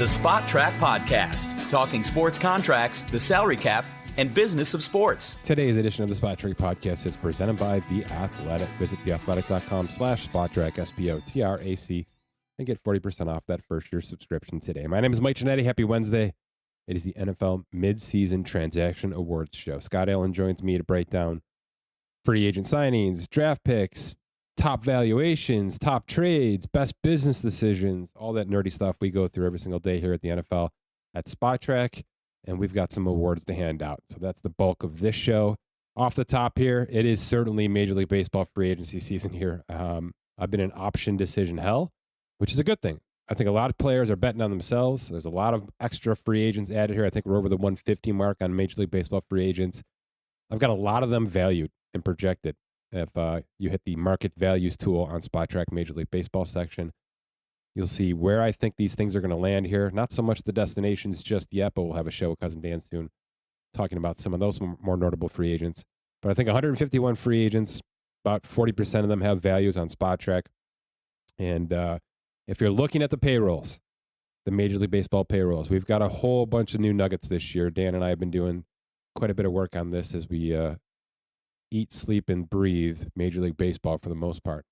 the Spot Track Podcast, talking sports contracts, the salary cap, and business of sports. Today's edition of the Spot Track Podcast is presented by The Athletic. Visit theathletic.com/SpotTrack, SPOTRAC, and get 40% off that first year subscription today. My name is Mike Giannetti. Happy Wednesday. It is the NFL Midseason Transaction Awards Show. Scott Allen joins me to break down free agent signings, draft picks, top valuations, top trades, best business decisions, all that nerdy stuff we go through every single day here at the NFL at Spot Track. And we've got some awards to hand out. So that's the bulk of this show. Off the top here, it is certainly Major League Baseball free agency season here. I've been in option decision hell, which is a good thing. I think a lot of players are betting on themselves. There's a lot of extra free agents added here. I think we're over the 150 mark on Major League Baseball free agents. I've got a lot of them valued and projected. If you hit the market values tool on Spot Track Major League Baseball section, you'll see where I think these things are going to land here. Not so much the destinations just yet, but we'll have a show with Cousin Dan soon talking about some of those more notable free agents. But I think 151 free agents, about 40% of them have values on Spot Track. And if you're looking at the payrolls, the Major League Baseball payrolls, we've got a whole bunch of new nuggets this year. Dan and I have been doing quite a bit of work on this as we eat, sleep, and breathe Major League Baseball for the most part.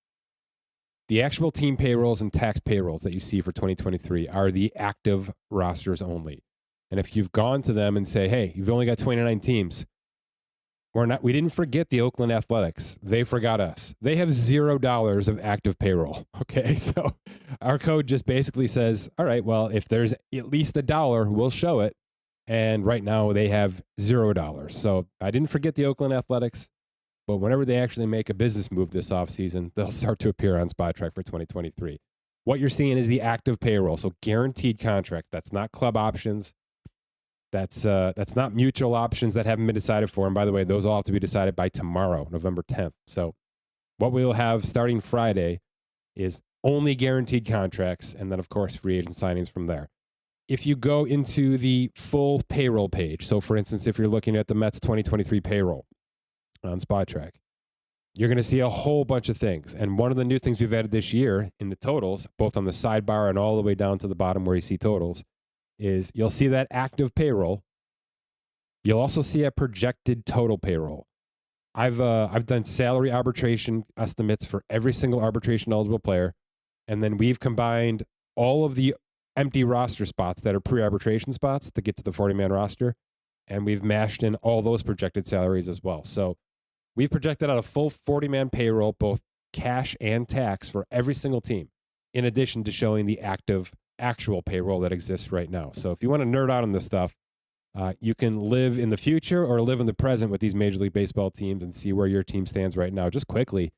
The actual team payrolls and tax payrolls that you see for 2023 are the active rosters only. And if you've gone to them and say, hey, you've only got 29 teams, we didn't forget the Oakland Athletics. They forgot us. They have $0 of active payroll. Okay, so our code just basically says, all right, well, if there's at least $1, we'll show it. And right now they have $0. So I didn't forget the Oakland Athletics. But whenever they actually make a business move this offseason, they'll start to appear on Spot Track for 2023. What you're seeing is the active payroll, so guaranteed contracts. That's not club options. That's not mutual options that haven't been decided for. And by the way, those all have to be decided by tomorrow, November 10th. So what we'll have starting Friday is only guaranteed contracts, and then, of course, free agent signings from there. If you go into the full payroll page, so for instance, if you're looking at the Mets 2023 payroll, on Spot Track, you're going to see a whole bunch of things. And one of the new things we've added this year in the totals, both on the sidebar and all the way down to the bottom where you see totals, is you'll see that active payroll. You'll also see a projected total payroll. I've done salary arbitration estimates for every single arbitration eligible player, and then we've combined all of the empty roster spots that are pre-arbitration spots to get to the 40-man roster, and we've mashed in all those projected salaries as well. So we've projected out a full 40-man payroll, both cash and tax, for every single team, in addition to showing the actual payroll that exists right now. So if you want to nerd out on this stuff, you can live in the future or live in the present with these Major League Baseball teams and see where your team stands right now. Just quickly,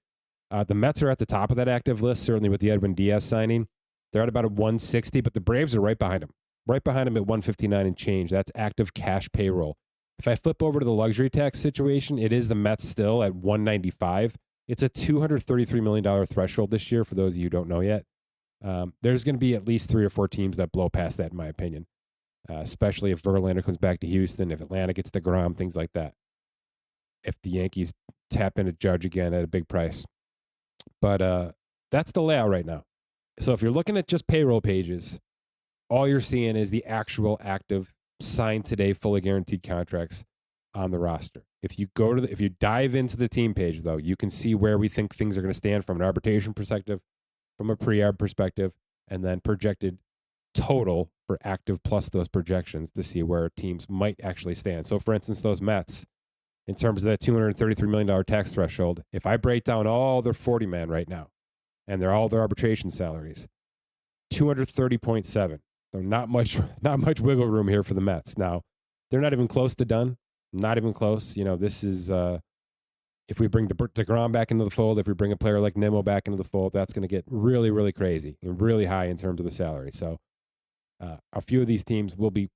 the Mets are at the top of that active list, certainly with the Edwin Diaz signing. They're at about a 160, but the Braves are right behind them. Right behind them at 159 and change. That's active cash payroll. If I flip over to the luxury tax situation, it is the Mets still at 195. It's a $233 million threshold this year, for those of you who don't know yet. There's going to be at least 3 or 4 teams that blow past that, in my opinion, especially if Verlander comes back to Houston, if Atlanta gets DeGrom, things like that. If the Yankees tap into Judge again at a big price. But that's the layout right now. So if you're looking at just payroll pages, all you're seeing is the actual active signed today, fully guaranteed contracts on the roster. If you dive into the team page, though, you can see where we think things are going to stand from an arbitration perspective, from a pre-arb perspective, and then projected total for active plus those projections to see where teams might actually stand. So, for instance, those Mets, in terms of that $233 million tax threshold, if I break down all their 40-man right now, and they're all their arbitration salaries, 230.7. So not much wiggle room here for the Mets. Now, they're not even close to done. Not even close. You know, this is, if we bring DeGrom back into the fold, if we bring a player like Nimmo back into the fold, that's going to get really, really crazy and really high in terms of the salary. So a few of these teams will be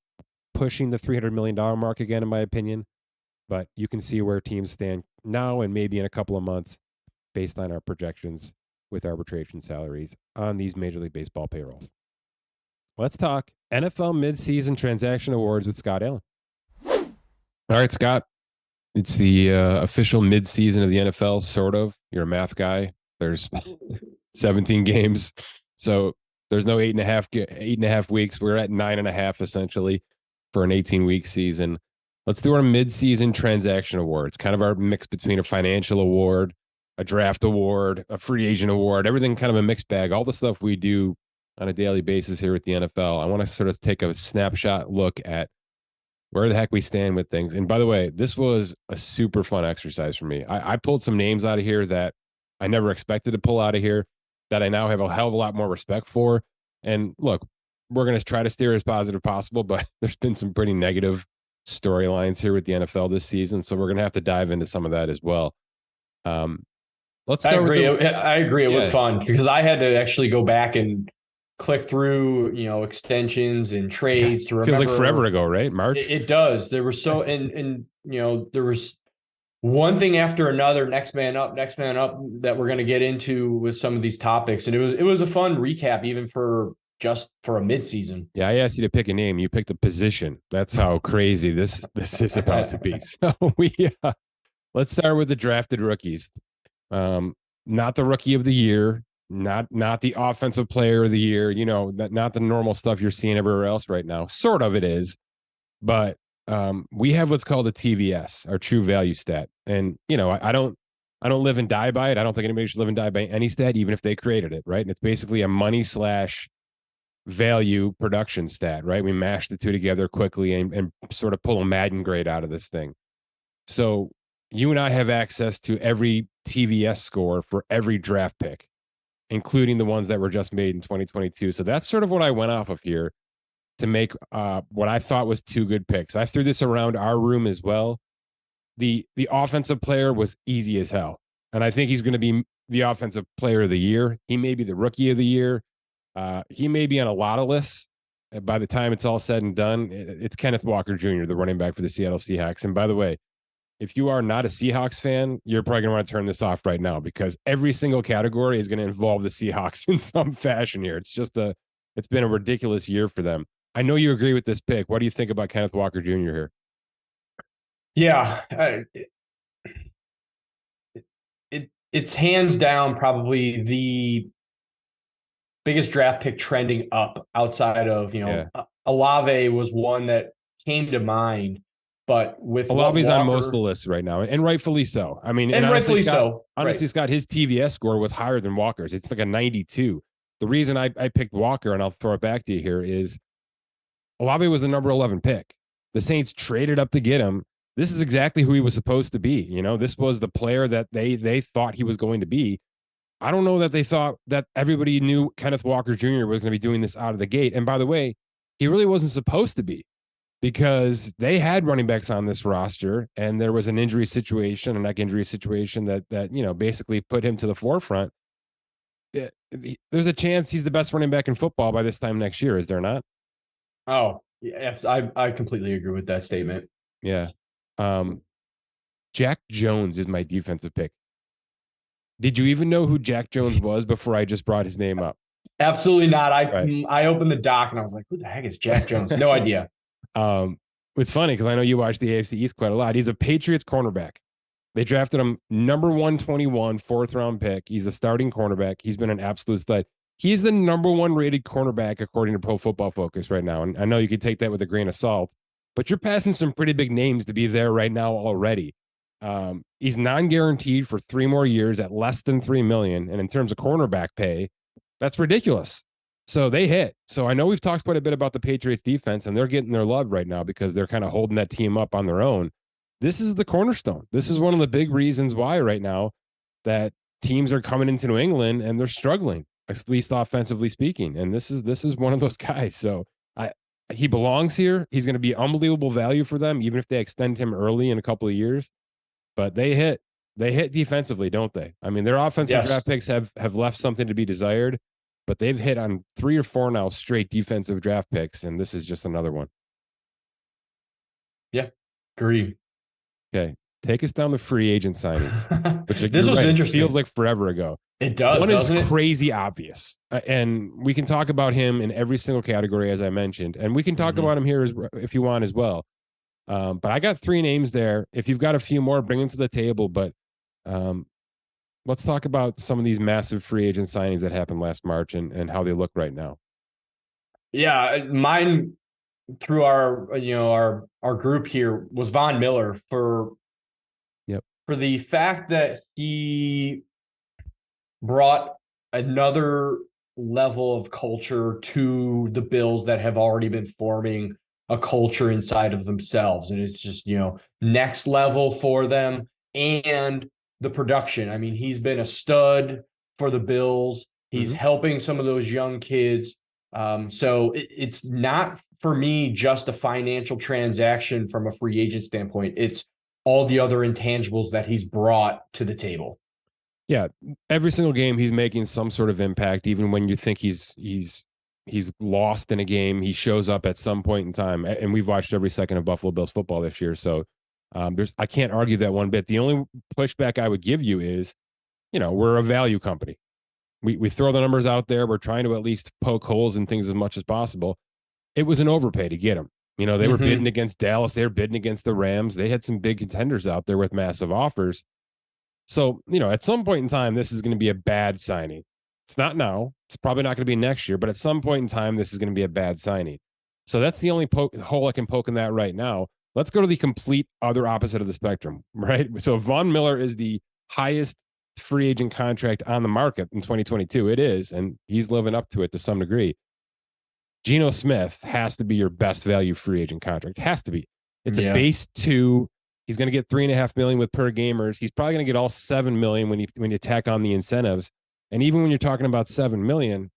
pushing the $300 million mark again, in my opinion. But you can see where teams stand now and maybe in a couple of months based on our projections with arbitration salaries on these Major League Baseball payrolls. Let's talk NFL midseason transaction awards with Scott Allen. All right, Scott. It's the official midseason of the NFL, sort of. You're a math guy. There's 17 games. So There's no 8.5 weeks. We're at 9.5 essentially for an 18-week season. Let's do our mid-season transaction awards, kind of our mix between a financial award, a draft award, a free agent award, everything kind of a mixed bag, all the stuff we do on a daily basis here at the NFL. I want to sort of take a snapshot look at where the heck we stand with things. And by the way, this was a super fun exercise for me. I pulled some names out of here that I never expected to pull out of here that I now have a hell of a lot more respect for. And look, we're going to try to steer as positive possible, but there's been some pretty negative storylines here with the NFL this season. So we're going to have to dive into some of that as well. Let's start I agree. It was Yeah. fun because I had to actually go back and click through, extensions and trades to remember. Feels like forever ago, right? March. It does. There were there was one thing after another, next man up, that we're going to get into with some of these topics. And it was a fun recap, even for a midseason. Yeah, I asked you to pick a name. You picked a position. That's how crazy this is about to be. So let's start with the drafted rookies. Not the rookie of the year, not the offensive player of the year, not the normal stuff you're seeing everywhere else right now. Sort of it is, but we have what's called a TVS, our true value stat. And I don't live and die by it. I don't think anybody should live and die by any stat, even if they created it, right? And it's basically a money / value production stat, right? We mash the two together quickly and sort of pull a Madden grade out of this thing. So you and I have access to every TVS score for every draft pick, including the ones that were just made in 2022. So that's sort of what I went off of here to make what I thought was two good picks. I threw this around our room as well. The offensive player was easy as hell. And I think he's going to be the offensive player of the year. He may be the rookie of the year. He may be on a lot of lists. By the time it's all said and done, it's Kenneth Walker Jr., the running back for the Seattle Seahawks. And by the way, if you are not a Seahawks fan, you're probably going to want to turn this off right now because every single category is going to involve the Seahawks in some fashion here. It's been a ridiculous year for them. I know you agree with this pick. What do you think about Kenneth Walker Jr. here? Yeah, it's hands down probably the biggest draft pick trending up outside of, Olave was one that came to mind. But with Olave's on most of the lists right now, and rightfully so. I mean, and rightfully so. Honestly, Scott, his TVS score was higher than Walker's. It's like a 92. The reason I picked Walker, and I'll throw it back to you here, is Olave was the number 11 pick. The Saints traded up to get him. This is exactly who he was supposed to be. This was the player that they thought he was going to be. I don't know that they thought that everybody knew Kenneth Walker Jr. was going to be doing this out of the gate. And by the way, he really wasn't supposed to be, because they had running backs on this roster and there was an injury situation, a neck injury situation that basically put him to the forefront. There's a chance he's the best running back in football by this time next year, is there not? Oh, yeah, I completely agree with that statement. Yeah. Jack Jones is my defensive pick. Did you even know who Jack Jones was before I just brought his name up? Absolutely not. I opened the doc and I was like, who the heck is Jack Jones? No idea. It's funny because I know you watch the AFC East quite a lot. He's a Patriots cornerback. They drafted him number 121, 4th-round pick. He's the starting cornerback. He's been an absolute stud. He's the number 1 rated cornerback according to Pro Football Focus right now. And I know you can take that with a grain of salt, but you're passing some pretty big names to be there right now already. He's non-guaranteed for 3 more years at less than $3 million. And in terms of cornerback pay, that's ridiculous. So they hit. So I know we've talked quite a bit about the Patriots defense, and they're getting their love right now because they're kind of holding that team up on their own. This is the cornerstone. This is one of the big reasons why right now that teams are coming into New England and they're struggling, at least offensively speaking. And this is one of those guys. So he belongs here. He's going to be unbelievable value for them, even if they extend him early in a couple of years. But they hit defensively, don't they? I mean, their offensive draft picks have left something to be desired, but they've hit on 3 or 4 now straight defensive draft picks, and this is just another one. Yeah, agree. Okay, take us down the free agent signings. Which this was interesting. It feels like forever ago. It does. One is crazy obvious, and we can talk about him in every single category, as I mentioned, and we can talk about him here if you want as well. But I got 3 names there. If you've got a few more, bring them to the table. But let's talk about some of these massive free agent signings that happened last March and how they look right now. Yeah, mine through our group here was Von Miller Yep. for the fact that he brought another level of culture to the Bills that have already been forming a culture inside of themselves. And it's just, next level for them. And the production. I mean, he's been a stud for the Bills. He's helping some of those young kids. So it's not for me just a financial transaction from a free agent standpoint. It's all the other intangibles that he's brought to the table. Yeah, every single game he's making some sort of impact. Even when you think he's lost in a game, he shows up at some point in time. And we've watched every second of Buffalo Bills football this year, so I can't argue that one bit. The only pushback I would give you is, we're a value company. We throw the numbers out there. We're trying to at least poke holes in things as much as possible. It was an overpay to get him. They were bidding against Dallas. They were bidding against the Rams. They had some big contenders out there with massive offers. So, at some point in time, this is going to be a bad signing. It's not now. It's probably not going to be next year, but at some point in time, this is going to be a bad signing. So that's the only hole I can poke in that right now. Let's go to the complete other opposite of the spectrum, right? So Von Miller is the highest free agent contract on the market in 2022. It is, and he's living up to it to some degree. Geno Smith has to be your best value free agent contract. Has to be. It's a base 2. He's going to get $3.5 million with per gamers. He's probably going to get all $7 million when you tack on the incentives. And even when you're talking about $7 million,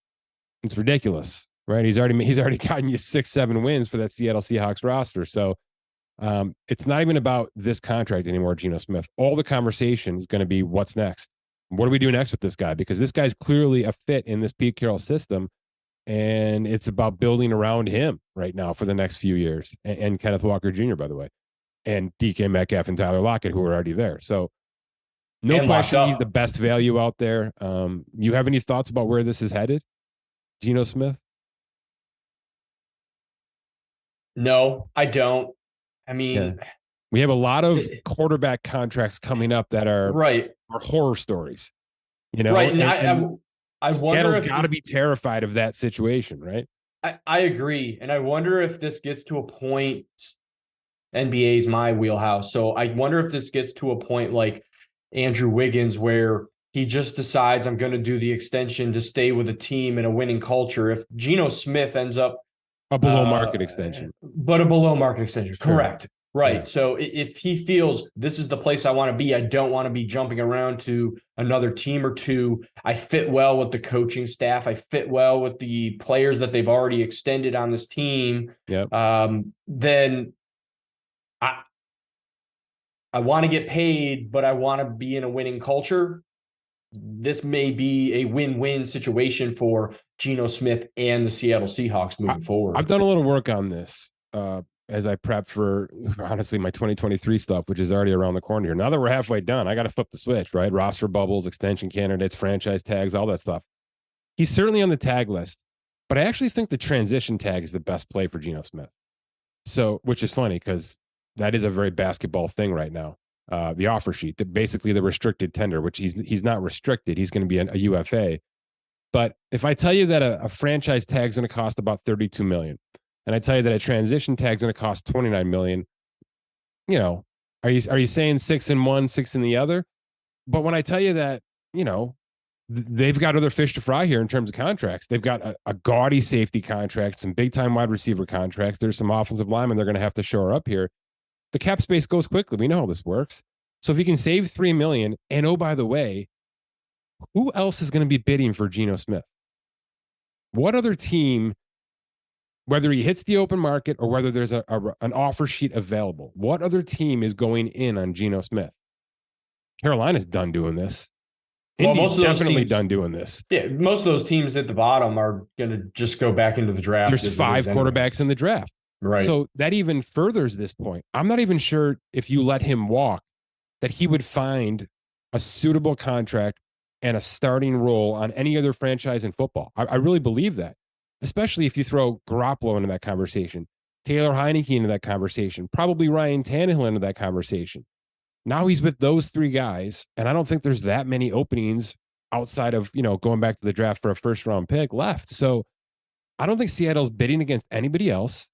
it's ridiculous, right? He's already gotten you 6-7 wins for that Seattle Seahawks roster. So it's not even about this contract anymore, Geno Smith. All the conversation is going to be what's next. What do we do next with this guy? Because this guy's clearly a fit in this Pete Carroll system, and it's about building around him right now for the next few years. And Kenneth Walker Jr., by the way. And DK Metcalf and Tyler Lockett, who are already there. So no question he's the best value out there. You have any thoughts about where this is headed, Geno Smith? No, I don't. I mean, we have a lot of quarterback contracts coming up that are horror stories, Right. And I wonder Seattle's got to be terrified of that situation, right? I agree. And I wonder if this gets to a point. NBA's my wheelhouse. So I wonder if this gets to a point like Andrew Wiggins, where he just decides I'm going to do the extension to stay with a team in a winning culture. If Geno Smith ends up a below market extension, but a below market extension, sure. Correct. Right. Yeah. So if he feels this is the place I want to be, I don't want to be jumping around to another team or two. I fit well with the coaching staff. I fit well with the players that they've already extended on this team. Yep. Then I want to get paid, but I want to be in a winning culture. This may be a win-win situation for Geno Smith and the Seattle Seahawks moving forward. I've done a little work on this as I prep for, honestly, my 2023 stuff, which is already around the corner here. Now that we're halfway done, I got to flip the switch, right? Roster bubbles, extension candidates, franchise tags, all that stuff. He's certainly on the tag list, but I actually think the transition tag is the best play for Geno Smith. So, which is funny because that is a very basketball thing right now. The offer sheet, basically the restricted tender, which he's not restricted. He's going to be a UFA. But if I tell you that a franchise tag is going to cost about $32 million, and I tell you that a transition tag is going to cost $29 million, are you saying 6 in one, 6 in the other? But when I tell you that, they've got other fish to fry here in terms of contracts. They've got a gaudy safety contract, some big time wide receiver contracts. There's some offensive linemen they're going to have to shore up here. The cap space goes quickly. We know how this works. So if you can save $3 million, and oh, by the way, who else is going to be bidding for Geno Smith? What other team, whether he hits the open market or whether there's an offer sheet available, what other team is going in on Geno Smith? Carolina's done doing this. Indy's definitely done doing this. Yeah, most of those teams at the bottom are going to just go back into the draft. There's 5 quarterbacks in the draft. Right. So that even furthers this point. I'm not even sure if you let him walk that he would find a suitable contract and a starting role on any other franchise in football. I really believe that, especially if you throw Garoppolo into that conversation, Taylor Heineke into that conversation, probably Ryan Tannehill into that conversation. Now he's with those 3 guys, and I don't think there's that many openings outside of, going back to the draft for a first-round pick left. So I don't think Seattle's bidding against anybody else.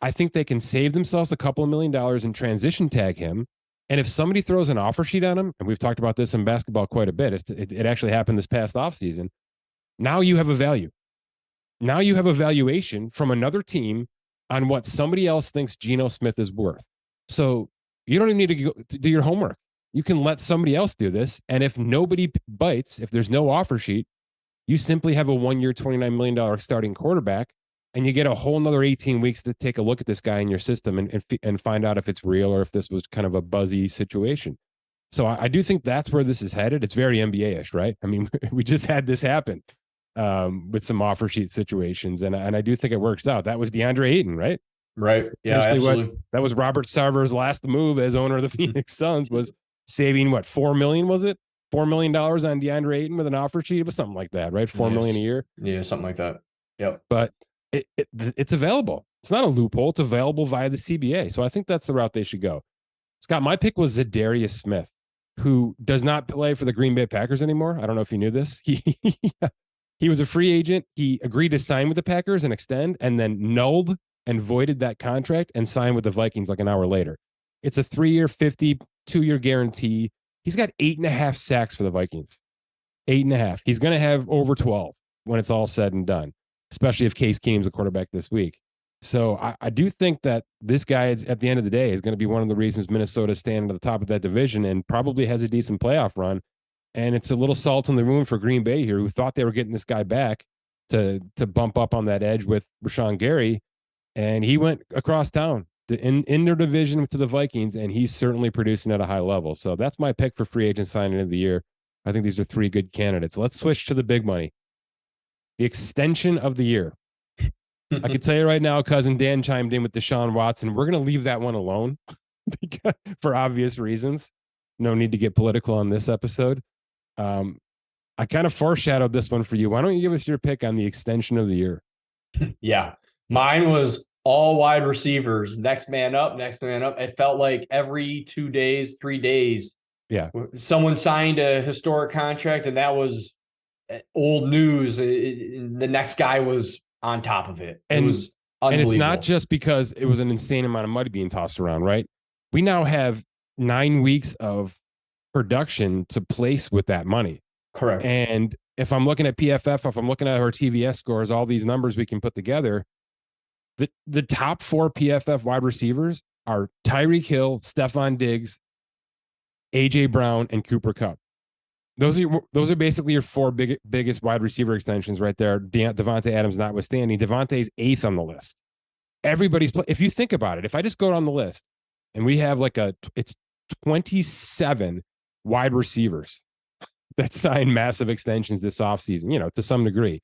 I think they can save themselves a couple of $1 million and transition tag him. And if somebody throws an offer sheet on him, and we've talked about this in basketball quite a bit, it actually happened this past offseason. Now you have a value. Now you have a valuation from another team on what somebody else thinks Geno Smith is worth. So you don't even need to do your homework. You can let somebody else do this. And if nobody bites, if there's no offer sheet, you simply have a 1-year, $29 million starting quarterback, and you get a whole nother 18 weeks to take a look at this guy in your system and find out if it's real or if this was kind of a buzzy situation. So I do think that's where this is headed. It's very NBA-ish, right? I mean, we just had this happen with some offer sheet situations, and I do think it works out. That was DeAndre Ayton, right? Right. Yeah, absolutely. That was Robert Sarver's last move as owner of the Phoenix Suns, was saving what, $4 million, was it? $4 million on DeAndre Ayton with an offer sheet. It was something like that, right? $4 million a year. Yeah, something like that. Yep. But it's available. It's not a loophole. It's available via the CBA. So I think that's the route they should go. Scott, my pick was Zadarius Smith, who does not play for the Green Bay Packers anymore. I don't know if you knew this. He was a free agent. He agreed to sign with the Packers and extend, and then nulled and voided that contract and signed with the Vikings like an hour later. It's a 3-year, 52-year guarantee. He's got 8.5 sacks for the Vikings. 8.5. He's going to have over 12 when it's all said and done, especially if Case Keenum's the quarterback this week. So I do think that this guy, at the end of the day, is going to be one of the reasons Minnesota's standing at the top of that division and probably has a decent playoff run. And it's a little salt in the wound for Green Bay here, who thought they were getting this guy back to bump up on that edge with Rashawn Gary. And he went across town in their division to the Vikings, and he's certainly producing at a high level. So that's my pick for free agent signing of the year. I think these are 3 good candidates. Let's switch to the big money. The extension of the year. I can tell you right now, cousin Dan chimed in with Deshaun Watson. We're going to leave that one alone for obvious reasons. No need to get political on this episode. I kind of foreshadowed this one for you. Why don't you give us your pick on the extension of the year? Yeah. Mine was all wide receivers. Next man up, next man up. It felt like every 2 days, 3 days, someone signed a historic contract, and that was old news. The next guy was on top of it. It was unbelievable. And it's not just because it was an insane amount of money being tossed around, right? We now have 9 weeks of production to place with that money. Correct. And if I'm looking at PFF, if I'm looking at our TVS scores, all these numbers we can put together, the top 4 PFF wide receivers are Tyreek Hill, Stephon Diggs, AJ Brown, and Cooper Kupp. Those are basically your 4 biggest wide receiver extensions right there. Devontae Adams notwithstanding. Devontae's 8th on the list. If you think about it, if I just go down the list and we have it's 27 wide receivers that signed massive extensions this offseason, to some degree.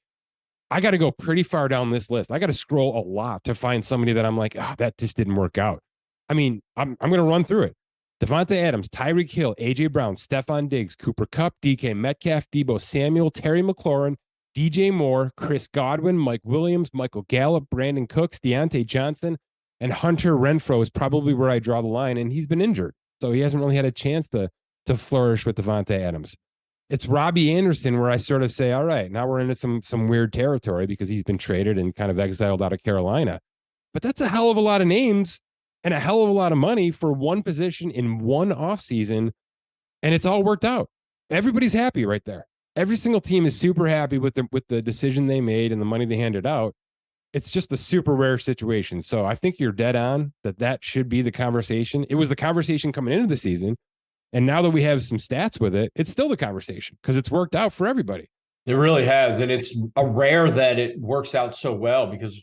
I got to go pretty far down this list. I got to scroll a lot to find somebody that I'm like, that just didn't work out. I mean, I'm going to run through it. Devontae Adams, Tyreek Hill, AJ Brown, Stephon Diggs, Cooper Kupp, DK Metcalf, Deebo Samuel, Terry McLaurin, DJ Moore, Chris Godwin, Mike Williams, Michael Gallup, Brandon Cooks, Deontay Johnson, and Hunter Renfrow is probably where I draw the line, and he's been injured. So he hasn't really had a chance to flourish with Devontae Adams. It's Robbie Anderson where I sort of say, all right, now we're into some weird territory because he's been traded and kind of exiled out of Carolina. But that's a hell of a lot of names and a hell of a lot of money for one position in one offseason, and it's all worked out. Everybody's happy right there. Every single team is super happy with the decision they made and the money they handed out. It's just a super rare situation. So I think you're dead on that should be the conversation. It was the conversation coming into the season, and now that we have some stats with it, it's still the conversation because it's worked out for everybody. It really has, and it's a rare that it works out so well because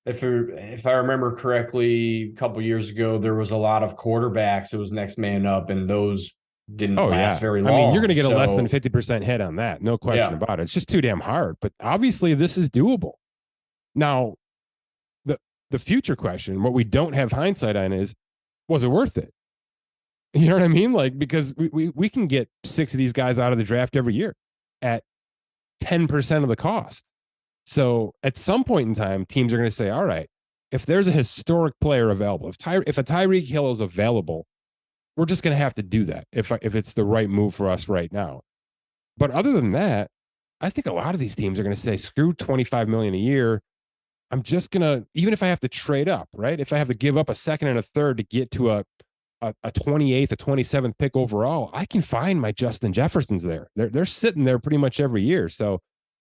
if I remember correctly, a couple of years ago, there was a lot of quarterbacks. It was next man up, and those didn't last very long. I mean, you're going to get a less than 50% hit on that. No question about it. It's just too damn hard. But obviously, this is doable. Now, the future question, what we don't have hindsight on is, was it worth it? You know what I mean? Like, because we can get 6 of these guys out of the draft every year at 10% of the cost. So at some point in time, teams are going to say, all right, if there's a historic player available, if a Tyreek Hill is available, we're just going to have to do that if it's the right move for us right now. But other than that, I think a lot of these teams are going to say, screw $25 million a year. I'm just going to, even if I have to trade up, right? If I have to give up a second and a third to get to a 28th, a 27th pick overall, I can find my Justin Jeffersons there. They're sitting there pretty much every year. So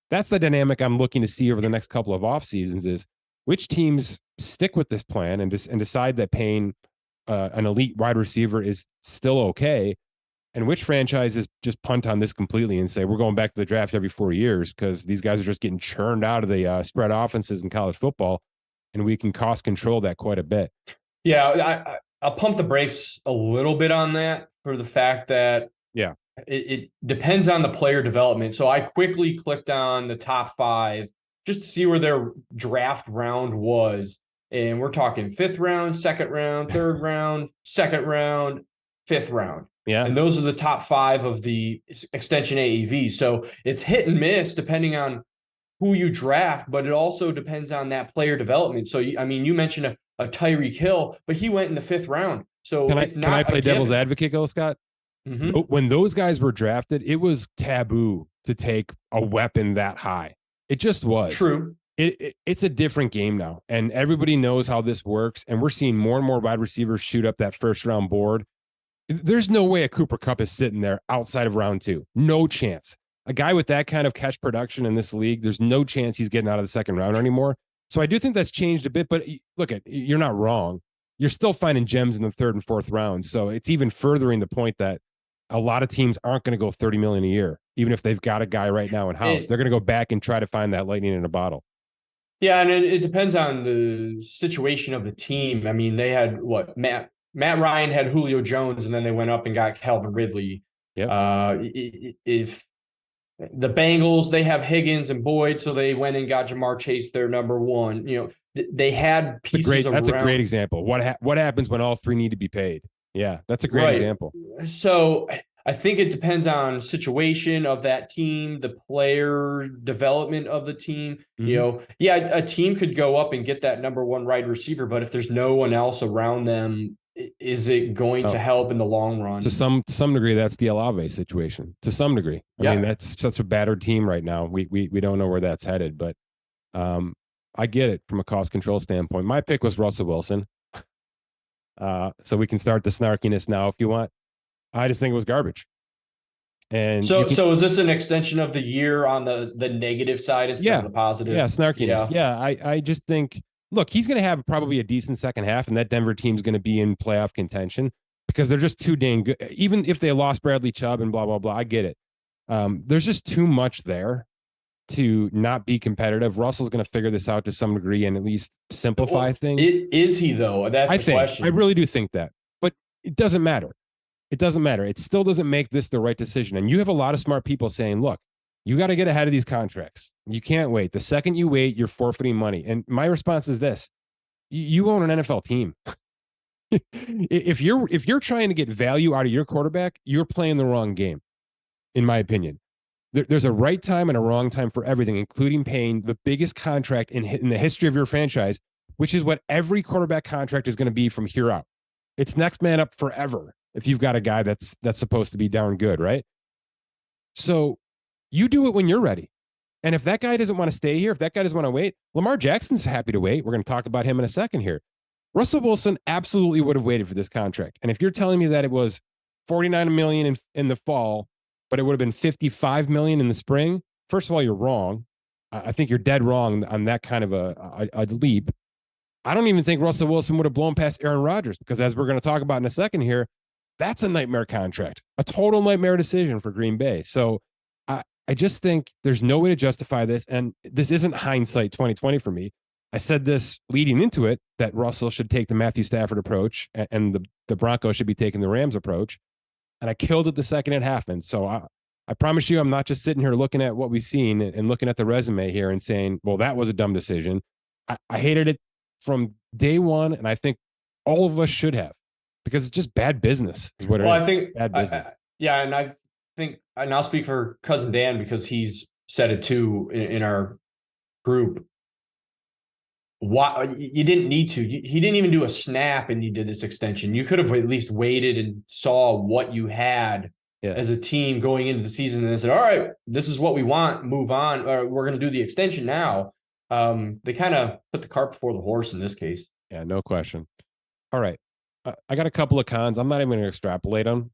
that's the dynamic I'm looking to see over the next couple of off seasons is which teams stick with this plan and decide that paying an elite wide receiver is still okay, and which franchises just punt on this completely and say we're going back to the draft every 4 years because these guys are just getting churned out of the spread offenses in college football, and we can cost control that quite a bit. Yeah, I'll pump the brakes a little bit on that for the fact that it depends on the player development. So I quickly clicked on the top 5 just to see where their draft round was. And we're talking 5th round, 2nd round, 3rd round, 2nd round, 5th round. Yeah. And those are the top 5 of the extension AAV. So it's hit and miss depending on who you draft, but it also depends on that player development. So, I mean, you mentioned a Tyreek Hill, but he went in the 5th round. So can I play devil's advocate, Go Scott? Mm-hmm. When those guys were drafted, it was taboo to take a weapon that high. It just was. True. It's a different game now, and everybody knows how this works. And we're seeing more and more wide receivers shoot up that 1st round board. There's no way a Cooper Kupp is sitting there outside of round 2. No chance. A guy with that kind of catch production in this league, there's no chance he's getting out of the 2nd round anymore. So I do think that's changed a bit, but look, you're not wrong. You're still finding gems in the 3rd and 4th round. So it's even furthering the point that a lot of teams aren't going to go $30 million a year, even if they've got a guy right now in house. They're going to go back and try to find that lightning in a bottle. Yeah, and it depends on the situation of the team. I mean, they had Matt Ryan had Julio Jones, and then they went up and got Calvin Ridley. Yep. If the Bengals, they have Higgins and Boyd, so they went and got Jamar Chase, their number 1. You know, they had pieces. That's a great example. What happens when all 3 need to be paid? Yeah, that's a great example. So I think it depends on situation of that team, the player development of the team. Mm-hmm. You know, a team could go up and get that number 1 wide receiver, but if there's no one else around them, is it going to help in the long run? To some degree, that's the Olave situation. To some degree, I mean, that's such a battered team right now. We don't know where that's headed, but I get it from a cost control standpoint. My pick was Russell Wilson, so we can start the snarkiness now if you want. I just think it was garbage. And so is this an extension of the year on the negative side instead of the positive? Yeah, snarkiness. Yeah, I just think, look, he's going to have probably a decent second half, and that Denver team's going to be in playoff contention because they're just too dang good. Even if they lost Bradley Chubb and blah, blah, blah, I get it. There's just too much there to not be competitive. Russell's going to figure this out to some degree and at least simplify things. Is he, though? That's the question. I really do think that. But it doesn't matter. It doesn't matter. It still doesn't make this the right decision. And you have a lot of smart people saying, look, you got to get ahead of these contracts. You can't wait. The second you wait, you're forfeiting money. And my response is this. You own an NFL team. If you're trying to get value out of your quarterback, you're playing the wrong game, in my opinion. There's a right time and a wrong time for everything, including paying the biggest contract in the history of your franchise, which is what every quarterback contract is going to be from here out. It's next man up forever if you've got a guy that's supposed to be darn good, right? So you do it when you're ready. And if that guy doesn't want to stay here, if that guy doesn't want to wait, Lamar Jackson's happy to wait. We're going to talk about him in a second here. Russell Wilson absolutely would have waited for this contract. And if you're telling me that it was $49 million in the fall, but it would have been $55 million in the spring, first of all, you're wrong. I think you're dead wrong on that kind of a leap. I don't even think Russell Wilson would have blown past Aaron Rodgers because, as we're going to talk about in a second here, that's a nightmare contract, a total nightmare decision for Green Bay. So I just think there's no way to justify this. And this isn't hindsight 2020 for me. I said this leading into it, that Russell should take the Matthew Stafford approach and the Broncos should be taking the Rams approach. And I killed it the second it happened. So I promise you, I'm not just sitting here looking at what we've seen and looking at the resume here and saying, well, that was a dumb decision. I hated it from day one. And I think all of us should have, because it's just bad business is what it is. I think bad business. And I think, and I'll speak for cousin Dan because he's said it too in our group. Why you didn't need to? He didn't even do a snap, and you did this extension. You could have at least waited and saw what you had as a team going into the season, and said, "All right, this is what we want. Move on. Or we're going to do the extension now." They kind of put the cart before the horse in this case. Yeah, no question. All right. I got a couple of cons. I'm not even going to extrapolate them.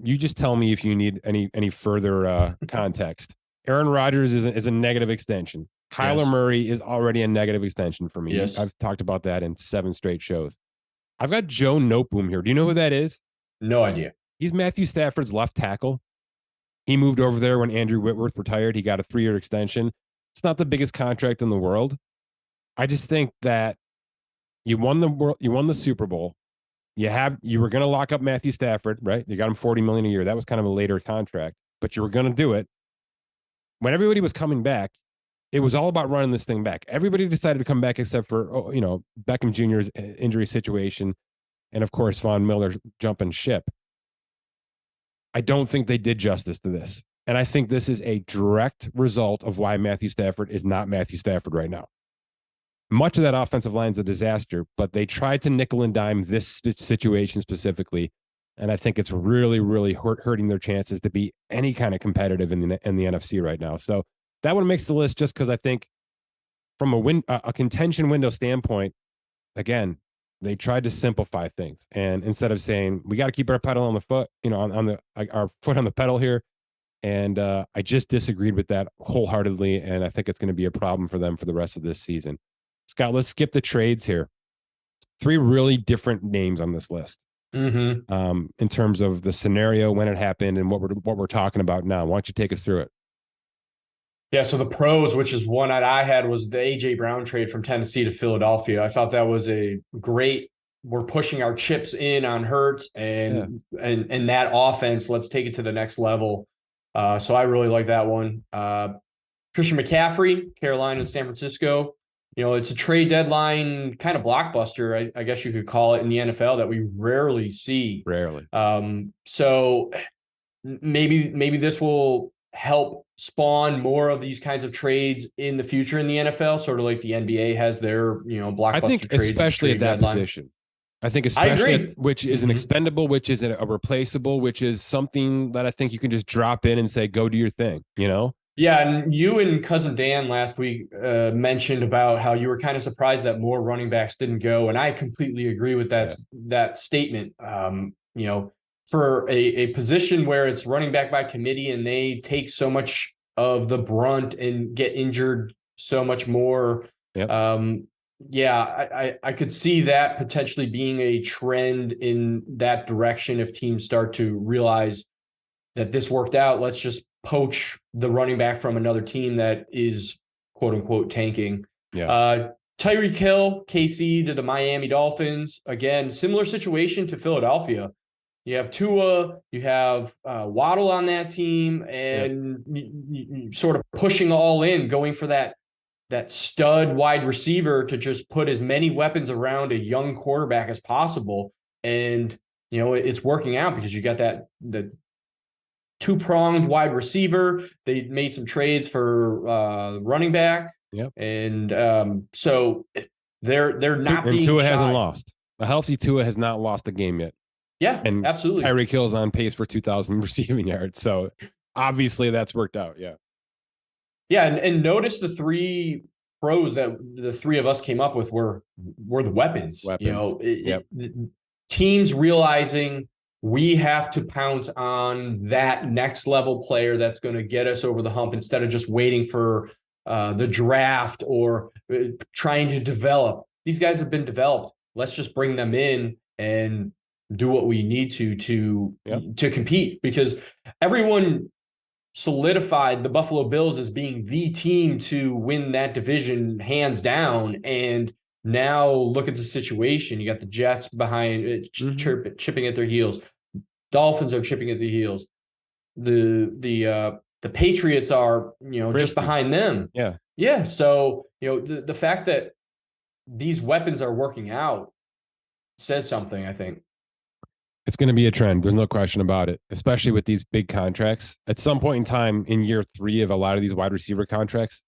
You just tell me if you need any further context. Aaron Rodgers is a negative extension. Kyler Murray is already a negative extension for me. Yes. I've talked about that in 7 straight shows. I've got Joe Noteboom here. Do you know who that is? No idea. He's Matthew Stafford's left tackle. He moved over there when Andrew Whitworth retired. He got a 3-year extension. It's not the biggest contract in the world. I just think that you won the Super Bowl. You were going to lock up Matthew Stafford, right? You got him $40 million a year. That was kind of a later contract, but you were going to do it. When everybody was coming back, it was all about running this thing back. Everybody decided to come back except for Beckham Jr.'s injury situation, and of course Von Miller jumping ship. I don't think they did justice to this, and I think this is a direct result of why Matthew Stafford is not Matthew Stafford right now. Much of that offensive line is a disaster, but they tried to nickel and dime this situation specifically, and I think it's really, really hurting their chances to be any kind of competitive in the NFC right now. So that one makes the list just because I think from a contention window standpoint, again, they tried to simplify things, and instead of saying we got to keep our pedal on the foot, our foot on the pedal here, and I just disagreed with that wholeheartedly, and I think it's going to be a problem for them for the rest of this season. Scott, let's skip the trades here. 3 really different names on this list. In terms of the scenario, when it happened, and what we're talking about now. Why don't you take us through it? Yeah, so the pros, which is one that I had, was the A.J. Brown trade from Tennessee to Philadelphia. I thought that was a great, we're pushing our chips in on Hurts and that offense. Let's take it to the next level. So I really like that one. Christian McCaffrey, Carolina and San Francisco. It's a trade deadline kind of blockbuster, I guess you could call it, in the NFL that we rarely see. Rarely. So maybe this will help spawn more of these kinds of trades in the future in the NFL, sort of like the NBA has their, blockbuster I think trades, especially at that deadline. position. I think especially which is an expendable, which is a replaceable, which is something that I think you can just drop in and say, go do your thing, Yeah, and you and Cousin Dan last week mentioned about how you were kind of surprised that more running backs didn't go, and I completely agree with that statement. For a position where it's running back by committee and they take so much of the brunt and get injured so much more. Yep. I could see that potentially being a trend in that direction if teams start to realize that this worked out. Let's just poach the running back from another team that is quote unquote tanking. Yeah. Tyreek Hill, KC to the Miami Dolphins. Again, similar situation to Philadelphia. You have Tua, you have Waddle on that team, and you sort of pushing all in, going for that stud wide receiver to just put as many weapons around a young quarterback as possible. And, it's working out because you got the 2-pronged wide receiver. They made some trades for running back. Yep. And so they're not being Tua shy. hasn't lost. A healthy Tua has not lost a game yet. Yeah, and absolutely. Tyreek Hill's on pace for 2,000 receiving yards. So obviously that's worked out. Yeah. Yeah. And notice the 3 pros that the 3 of us came up with were the weapons. Teams realizing we have to pounce on that next level player that's going to get us over the hump instead of just waiting for the draft or trying to develop. These guys have been developed. Let's just bring them in and do what we need to compete, because everyone solidified the Buffalo Bills as being the team to win that division hands down. And now look at the situation. You got the Jets behind it, chipping at their heels. Dolphins are chipping at the heels. The Patriots are, just behind them. Yeah. Yeah. So, the fact that these weapons are working out says something, I think. It's going to be a trend. There's no question about it, especially with these big contracts. At some point in time in year 3 of a lot of these wide receiver contracts,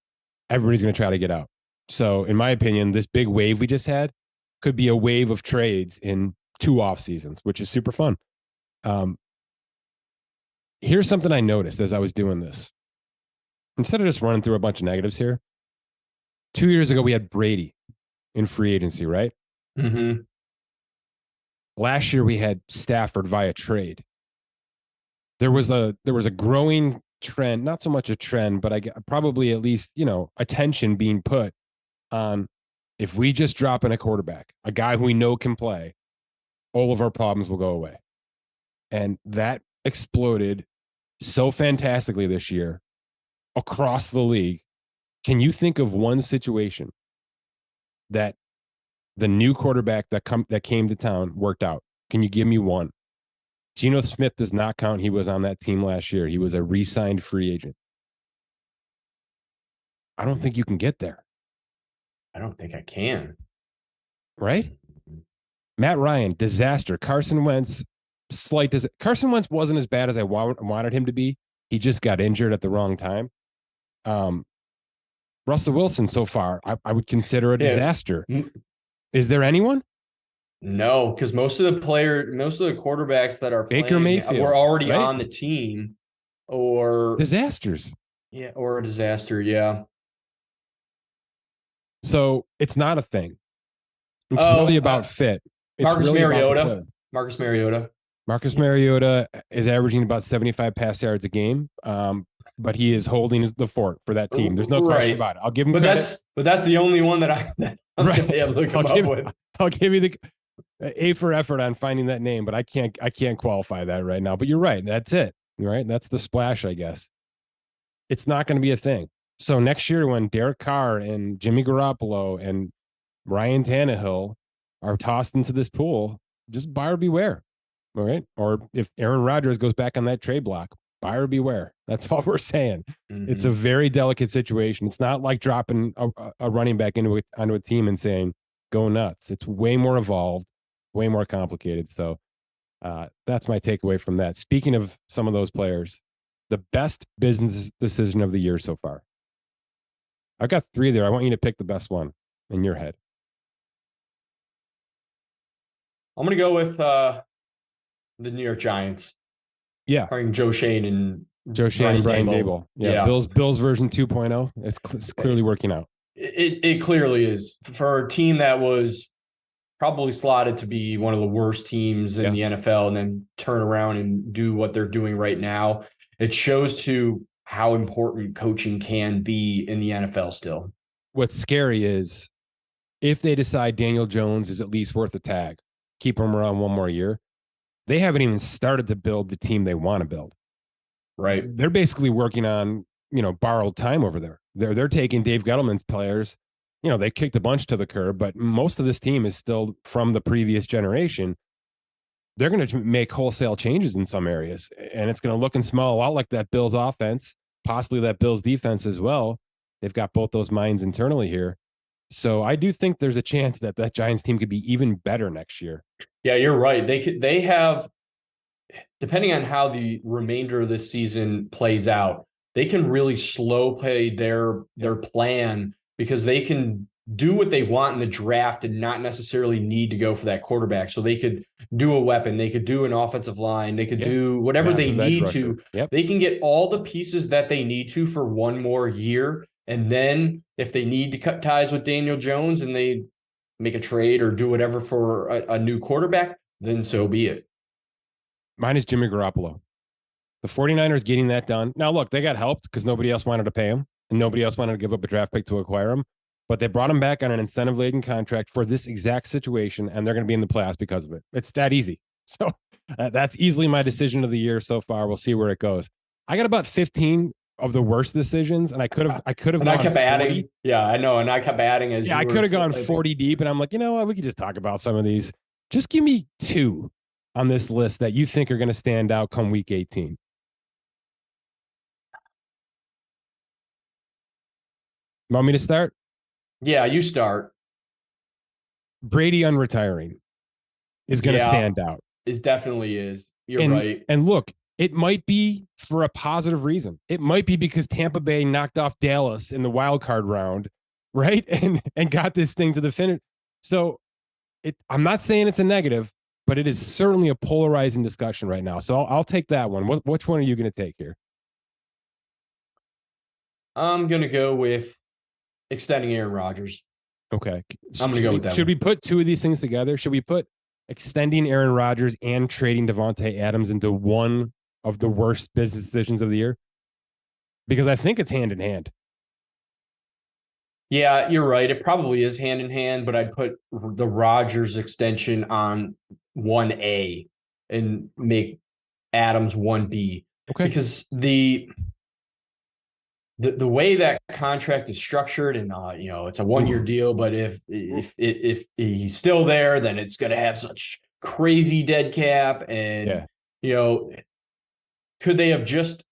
everybody's going to try to get out. So in my opinion, this big wave we just had could be a wave of trades in 2 off seasons, which is super fun. Here's something I noticed as I was doing this. Instead of just running through a bunch of negatives here, 2 years ago, we had Brady in free agency, right? Mm-hmm. Last year, we had Stafford via trade. There was a growing trend, not so much a trend, but probably at least, attention being put on if we just drop in a quarterback, a guy who we know can play, all of our problems will go away. And that exploded so fantastically this year across the league. Can you think of one situation that the new quarterback that came to town worked out? Can you give me one? Geno Smith does not count. He was on that team last year. He was a re-signed free agent. I don't think you can get there. I don't think I can. Right? Matt Ryan, disaster. Carson Wentz, slight disaster. Carson Wentz wasn't as bad as I wanted him to be. He just got injured at the wrong time. Russell Wilson so far, I would consider a disaster. Is there anyone? No, because most of the quarterbacks that are Baker playing Mayfield were already right? on the team, or disasters. Yeah, or a disaster. Yeah. So it's not a thing. It's really about fit. It's Marcus really Mariota. Marcus Mariota is averaging about 75 pass yards a game, but he is holding the fort for that team. There's no question about it. I'll give him credit. But that's the only one that I'm going to be able to come up with. I'll give you the A for effort on finding that name, but I can't qualify that right now. But you're right. That's it. Right? That's the splash, I guess. It's not going to be a thing. So next year when Derek Carr and Jimmy Garoppolo and Ryan Tannehill are tossed into this pool, just buyer beware. All right. Or if Aaron Rodgers goes back on that trade block, buyer beware. That's all we're saying. Mm-hmm. It's a very delicate situation. It's not like dropping a running back onto a team and saying, go nuts. It's way more evolved, way more complicated. So that's my takeaway from that. Speaking of some of those players, the best business decision of the year so far. I've got 3 there. I want you to pick the best one in your head. I'm going to go with the New York Giants. Yeah. Hiring Joe Shane and Brian Dable. Yeah. Bills version 2.0. It's clearly working out. It clearly is. For a team that was probably slotted to be one of the worst teams in the NFL and then turn around and do what they're doing right now, it shows to how important coaching can be in the NFL still. What's scary is if they decide Daniel Jones is at least worth a tag, keep him around one more year, they haven't even started to build the team they want to build. Right. They're basically working on, borrowed time over there. They're taking Dave Gettleman's players. They kicked a bunch to the curb, but most of this team is still from the previous generation. They're going to make wholesale changes in some areas, and it's going to look and smell a lot like that Bills offense, possibly that Bills defense as well. They've got both those minds internally here. So I do think there's a chance that Giants team could be even better next year. Yeah, you're right. They have, depending on how the remainder of this season plays out, they can really slow play their plan because they can do what they want in the draft and not necessarily need to go for that quarterback. So they could do a weapon, they could do an offensive line, they could do whatever they need to. Yep. They can get all the pieces that they need to for one more year. And then if they need to cut ties with Daniel Jones and they make a trade or do whatever for a new quarterback, then so be it. Mine is Jimmy Garoppolo. The 49ers getting that done. Now, look, they got helped because nobody else wanted to pay him and nobody else wanted to give up a draft pick to acquire him. But they brought him back on an incentive-laden contract for this exact situation, and they're going to be in the playoffs because of it. It's that easy. So that's easily my decision of the year so far. We'll see where it goes. I got about 15 of the worst decisions, and I could have and I kept 40. adding. Yeah, I know, and I kept adding as I could have gone 40 deep, and I'm like, you know what? We could just talk about some of these. Just give me 2 on this list that you think are going to stand out come week 18. Want me to start? Yeah, you start. Brady unretiring is going to stand out. It definitely is. You're right. And look, it might be for a positive reason. It might be because Tampa Bay knocked off Dallas in the wild card round, right? And got this thing to the finish. So I'm not saying it's a negative, but it is certainly a polarizing discussion right now. So I'll take that one. Which one are you going to take here? I'm going to go with extending Aaron Rodgers. Okay. I'm going to go with that. Should we put two of these things together? Should we put extending Aaron Rodgers and trading Devontae Adams into one of the worst business decisions of the year? Because I think it's hand in hand. Yeah, you're right. It probably is hand in hand, but I'd put the Rodgers extension on 1A and make Adams 1B. Okay. Because the way that contract is structured, and it's a 1-year deal, but if he's still there, then it's going to have such crazy dead cap, and could they have just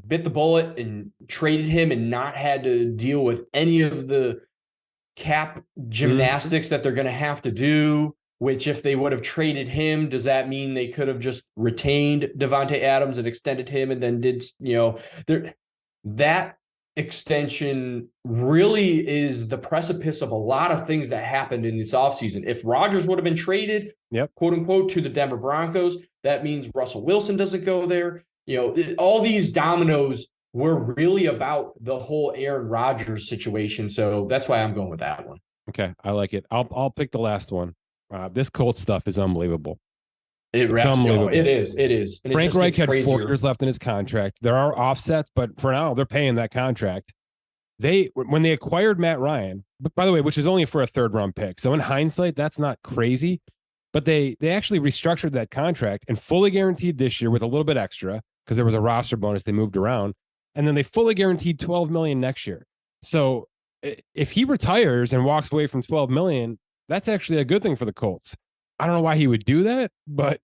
bit the bullet and traded him and not had to deal with any of the cap gymnastics that they're going to have to do? Which, if they would have traded him, does that mean they could have just retained Devontae Adams and extended him and then did, that extension really is the precipice of a lot of things that happened in this offseason. If Rodgers would have been traded, quote unquote, to the Denver Broncos, that means Russell Wilson doesn't go there. All these dominoes were really about the whole Aaron Rodgers situation. So that's why I'm going with that one. Okay, I like it. I'll pick the last one. This Colts stuff is unbelievable. It's unbelievable. It is. And Frank Reich had 4 years left in his contract. There are offsets, but for now, they're paying that contract. When they acquired Matt Ryan, but by the way, which is only for a 3rd-round pick. So in hindsight, that's not crazy. But they actually restructured that contract and fully guaranteed this year with a little bit extra because there was a roster bonus they moved around. And then they fully guaranteed $12 million next year. So if he retires and walks away from $12 million, that's actually a good thing for the Colts. I don't know why he would do that, but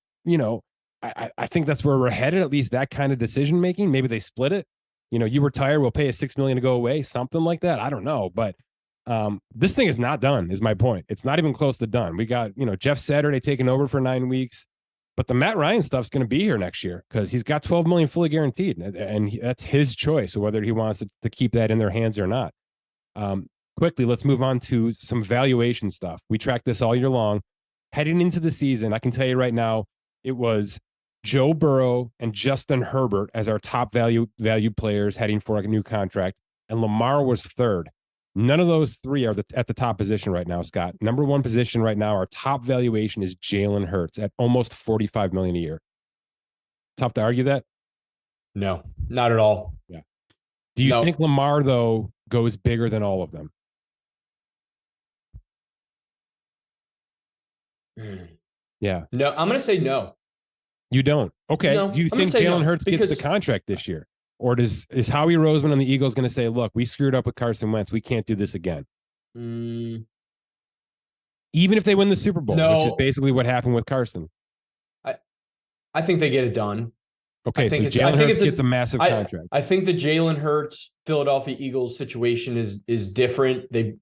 I think that's where we're headed, at least that kind of decision making. Maybe they split it. You retire, we'll pay a $6 million to go away, something like that. I don't know. But this thing is not done, is my point. It's not even close to done. We got, Jeff Saturday taking over for 9 weeks. But the Matt Ryan stuff's going to be here next year because he's got $12 million fully guaranteed. And that's his choice, whether he wants to keep that in their hands or not. Quickly, let's move on to some valuation stuff. We track this all year long. Heading into the season, I can tell you right now, it was Joe Burrow and Justin Herbert as our top value players heading for a new contract, and Lamar was 3rd. None of those 3 are at the top position right now, Scott. Number 1 position right now, our top valuation is Jalen Hurts at almost $45 million a year. Tough to argue that? No, not at all. Yeah. Do you think Lamar, though, goes bigger than all of them? Yeah. No, I'm going to say no. You don't? Okay. No, do you think Jalen Hurts gets the contract this year? Or is Howie Roseman and the Eagles going to say, look, we screwed up with Carson Wentz. We can't do this again? Even if they win the Super Bowl, which is basically what happened with Carson. I think they get it done. Okay, so Jalen Hurts gets a massive contract. I think the Jalen Hurts Philadelphia Eagles situation is different. They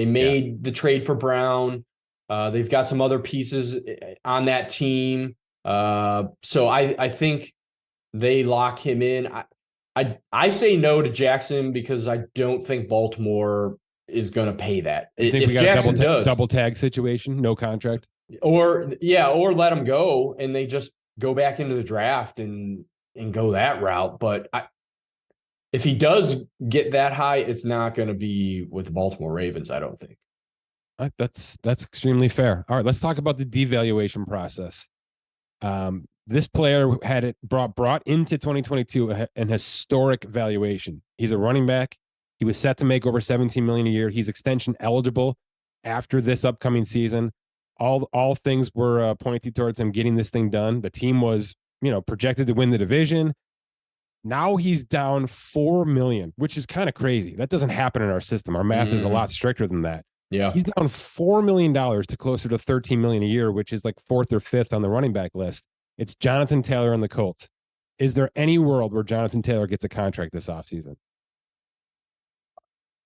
made the trade for Brown. They've got some other pieces on that team. So I think they lock him in. I say no to Jackson because I don't think Baltimore is going to pay that. You think if we got Jackson a double tag situation, no contract, or let him go and they just go back into the draft and go that route. But if he does get that high, it's not going to be with the Baltimore Ravens, I don't think. That's extremely fair. All right, let's talk about the devaluation process. This player had it brought into 2022 an historic valuation. He's a running back. He was set to make over $17 million a year. He's extension eligible after this upcoming season. All things were pointing towards him getting this thing done. The team was, projected to win the division. Now he's down $4 million, which is kind of crazy. That doesn't happen in our system. Our math is a lot stricter than that. Yeah, he's down $4 million to closer to $13 million a year, which is like 4th or 5th on the running back list. It's Jonathan Taylor and the Colts. Is there any world where Jonathan Taylor gets a contract this offseason?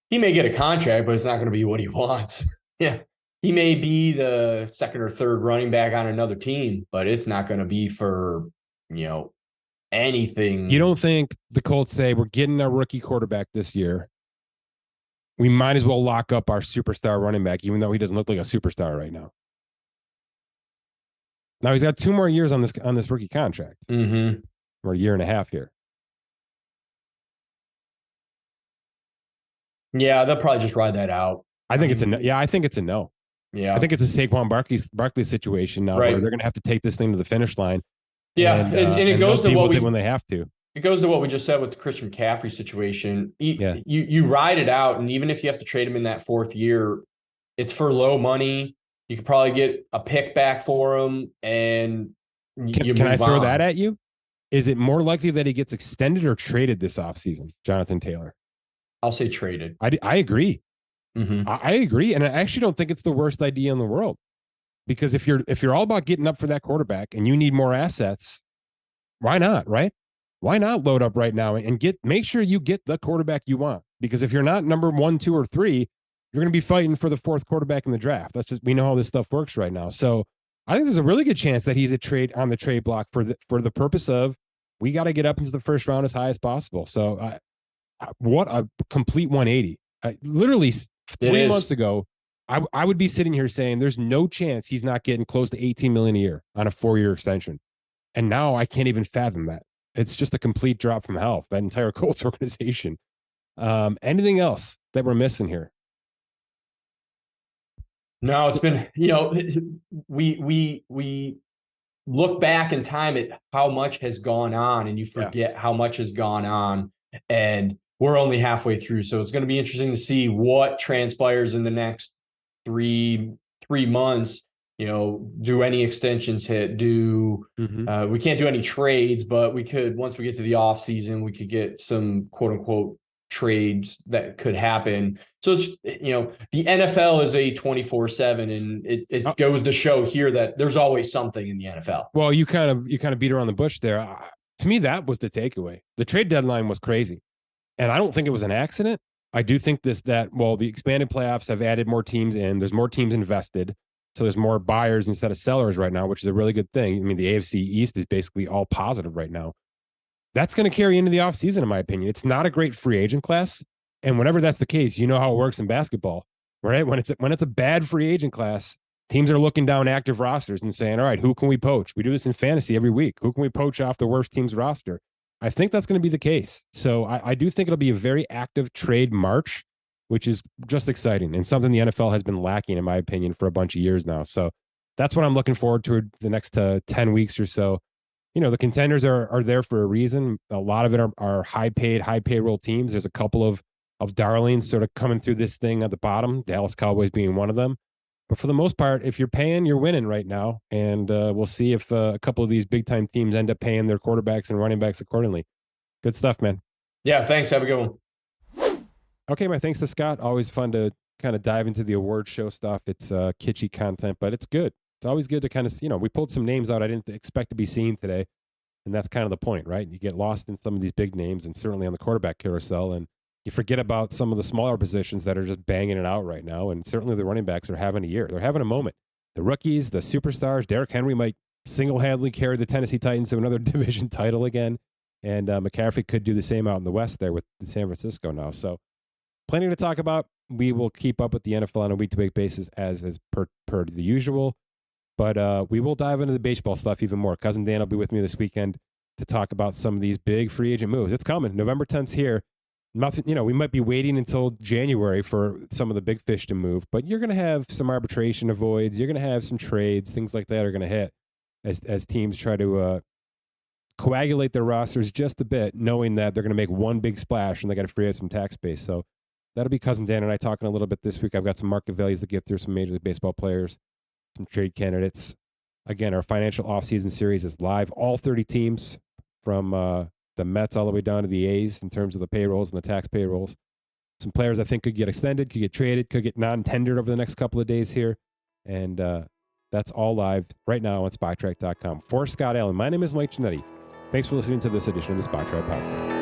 He may get a contract, but it's not going to be what he wants. Yeah. He may be the 2nd or 3rd running back on another team, but it's not going to be for, anything. You don't think the Colts say we're getting a rookie quarterback this year? We might as well lock up our superstar running back, even though he doesn't look like a superstar right now. Now he's got 2 more years on this rookie contract, or a year and a half here. Yeah, they'll probably just ride that out. I think it's a no. Yeah, I think it's a no. Yeah. I think it's a Saquon Barkley situation now where they're going to have to take this thing to the finish line. Yeah, and it goes to deal with it when they have to. It goes to what we just said with the Christian McCaffrey situation. You ride it out, and even if you have to trade him in that fourth year, it's for low money. You could probably get a pick back for him, and can I throw that at you? Is it more likely that he gets extended or traded this offseason, Jonathan Taylor? I'll say traded. I agree. Mm-hmm. I agree, and I actually don't think it's the worst idea in the world, because if you're all about getting up for that quarterback and you need more assets, why not, right? Why not load up right now and make sure you get the quarterback you want? Because if you're not number 1, 2, or 3, you're going to be fighting for the 4th quarterback in the draft. We know how this stuff works right now. So I think there's a really good chance that he's on the trade block for the purpose of, we got to get up into the first round as high as possible. So what a complete 180. Literally 3 months ago, I would be sitting here saying there's no chance he's not getting close to $18 million a year on a 4-year extension. And now I can't even fathom that. It's just a complete drop from hell, that entire Colts organization. Anything else that we're missing here? No, it's been, we look back in time at how much has gone on, and you forget how much has gone on, and we're only halfway through. So it's going to be interesting to see what transpires in the next three months. Do any extensions hit? We can't do any trades, but we could, once we get to the offseason, we could get some quote unquote trades that could happen. So it's, the NFL is a 24/7, and it goes to show here that there's always something in the NFL. Well, you kind of beat around the bush there. To me, that was the takeaway. The trade deadline was crazy, and I don't think it was an accident. I do think the expanded playoffs have added more teams in. There's more teams invested. So there's more buyers instead of sellers right now, which is a really good thing. I mean, the AFC East is basically all positive right now. That's going to carry into the offseason, in my opinion. It's not a great free agent class. And whenever that's the case, you know how it works in basketball, right? When it's a bad free agent class, teams are looking down active rosters and saying, all right, who can we poach? We do this in fantasy every week. Who can we poach off the worst team's roster? I think that's going to be the case. So I do think it'll be a very active trade March, which is just exciting and something the NFL has been lacking, in my opinion, for a bunch of years now. So that's what I'm looking forward to the next 10 weeks or so. The contenders are there for a reason. A lot of it are high-paid, high-payroll teams. There's a couple of darlings sort of coming through this thing at the bottom, Dallas Cowboys being one of them. But for the most part, if you're paying, you're winning right now. And we'll see if a couple of these big-time teams end up paying their quarterbacks and running backs accordingly. Good stuff, man. Yeah, thanks. Have a good one. Okay, my thanks to Scott. Always fun to kind of dive into the award show stuff. It's kitschy content, but it's good. It's always good to kind of, we pulled some names out I didn't expect to be seen today. And that's kind of the point, right? You get lost in some of these big names and certainly on the quarterback carousel, and you forget about some of the smaller positions that are just banging it out right now. And certainly the running backs are having a year. They're having a moment. The rookies, the superstars, Derrick Henry might single-handedly carry the Tennessee Titans to another division title again. And McCaffrey could do the same out in the West there with San Francisco now. So plenty to talk about. We will keep up with the NFL on a week-to-week basis as per the usual. But we will dive into the baseball stuff even more. Cousin Dan will be with me this weekend to talk about some of these big free agent moves. It's coming. November 10th's here. Nothing, we might be waiting until January for some of the big fish to move, but you're going to have some arbitration avoids. You're going to have some trades, things like that are going to hit as teams try to coagulate their rosters just a bit, knowing that they're going to make one big splash and they got to free up some tax space. So that'll be Cousin Dan and I talking a little bit this week. I've got some market values to get through, some Major League Baseball players, some trade candidates. Again, our financial offseason series is live. All 30 teams from the Mets all the way down to the A's in terms of the payrolls and the tax payrolls. Some players I think could get extended, could get traded, could get non-tendered over the next couple of days here. And that's all live right now on SpotTrack.com. For Scott Allen, my name is Mike Giannetti. Thanks for listening to this edition of the SpotTrack Podcast.